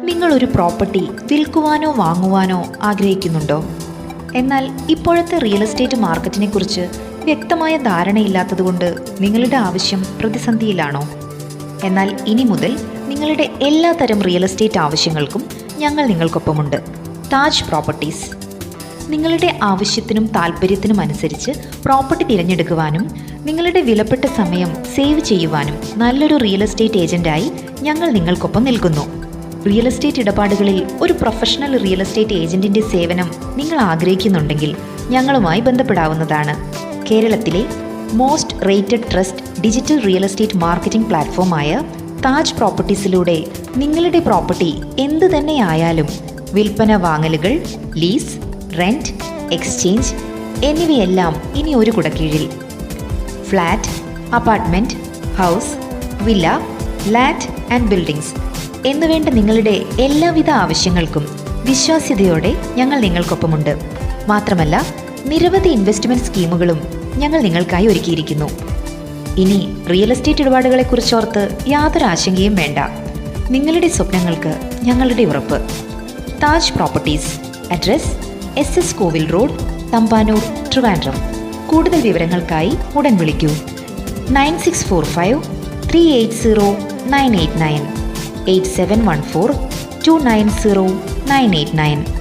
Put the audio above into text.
നിങ്ങളൊരു പ്രോപ്പർട്ടി വിൽക്കുവാനോ വാങ്ങുവാനോ ആഗ്രഹിക്കുന്നുണ്ടോ? എന്നാൽ ഇപ്പോഴത്തെ റിയൽ എസ്റ്റേറ്റ് മാർക്കറ്റിനെ കുറിച്ച് വ്യക്തമായ ധാരണയില്ലാത്തതുകൊണ്ട് നിങ്ങളുടെ ആവശ്യം പ്രതിസന്ധിയിലാണോ? എന്നാൽ ഇനി മുതൽ നിങ്ങളുടെ എല്ലാ തരം റിയൽ എസ്റ്റേറ്റ് ആവശ്യങ്ങൾക്കും ഞങ്ങൾ നിങ്ങൾക്കൊപ്പമുണ്ട്. താജ് പ്രോപ്പർട്ടീസ്. നിങ്ങളുടെ ആവശ്യത്തിനും താല്പര്യത്തിനും അനുസരിച്ച് പ്രോപ്പർട്ടി തിരഞ്ഞെടുക്കുവാനും നിങ്ങളുടെ വിലപ്പെട്ട സമയം സേവ് ചെയ്യുവാനും നല്ലൊരു റിയൽ എസ്റ്റേറ്റ് ഏജന്റായി ഞങ്ങൾ നിങ്ങൾക്കൊപ്പം നിൽക്കുന്നു. റിയൽ എസ്റ്റേറ്റ് ഇടപാടുകളിൽ ഒരു പ്രൊഫഷണൽ റിയൽ എസ്റ്റേറ്റ് ഏജന്റിന്റെ സേവനം നിങ്ങൾ ആഗ്രഹിക്കുന്നുണ്ടെങ്കിൽ ഞങ്ങളുമായി ബന്ധപ്പെടാവുന്നതാണ്. കേരളത്തിലെ most rated trust digital real estate marketing പ്ലാറ്റ്ഫോമായ താജ് പ്രോപ്പർട്ടീസിലൂടെ നിങ്ങളുടെ പ്രോപ്പർട്ടി എന്ത് തന്നെയായാലും വിൽപ്പന, വാങ്ങലുകൾ, ലീസ്, റെന്റ്, എക്സ്ചേഞ്ച് എന്നിവയെല്ലാം ഇനി ഒരു കുടക്കീഴിൽ. Flat, apartment, house, villa, land and buildings എന്നുവേണ്ട നിങ്ങളുടെ എല്ലാവിധ ആവശ്യങ്ങൾക്കും വിശ്വാസ്യതയോടെ ഞങ്ങൾ നിങ്ങൾക്കൊപ്പമുണ്ട്. മാത്രമല്ല, നിരവധി ഇൻവെസ്റ്റ്മെന്റ് സ്കീമുകളും ഞങ്ങൾ നിങ്ങൾക്കായി ഒരുക്കിയിരിക്കുന്നു. ഇനി റിയൽ എസ്റ്റേറ്റ് ഇടപാടുകളെക്കുറിച്ചോർത്ത് യാതൊരു ആശങ്കയും വേണ്ട. നിങ്ങളുടെ സ്വപ്നങ്ങൾക്ക് ഞങ്ങളുടെ ഉറപ്പ്. താജ് പ്രോപ്പർട്ടീസ്. അഡ്രസ്: SS കോവിൽ റോഡ്, തമ്പാനൂർ, ട്രിവാൻഡ്രം. കൂടുതൽ വിവരങ്ങൾക്കായി ഉടൻ വിളിക്കൂ. 9645 380 989 8714 290 989.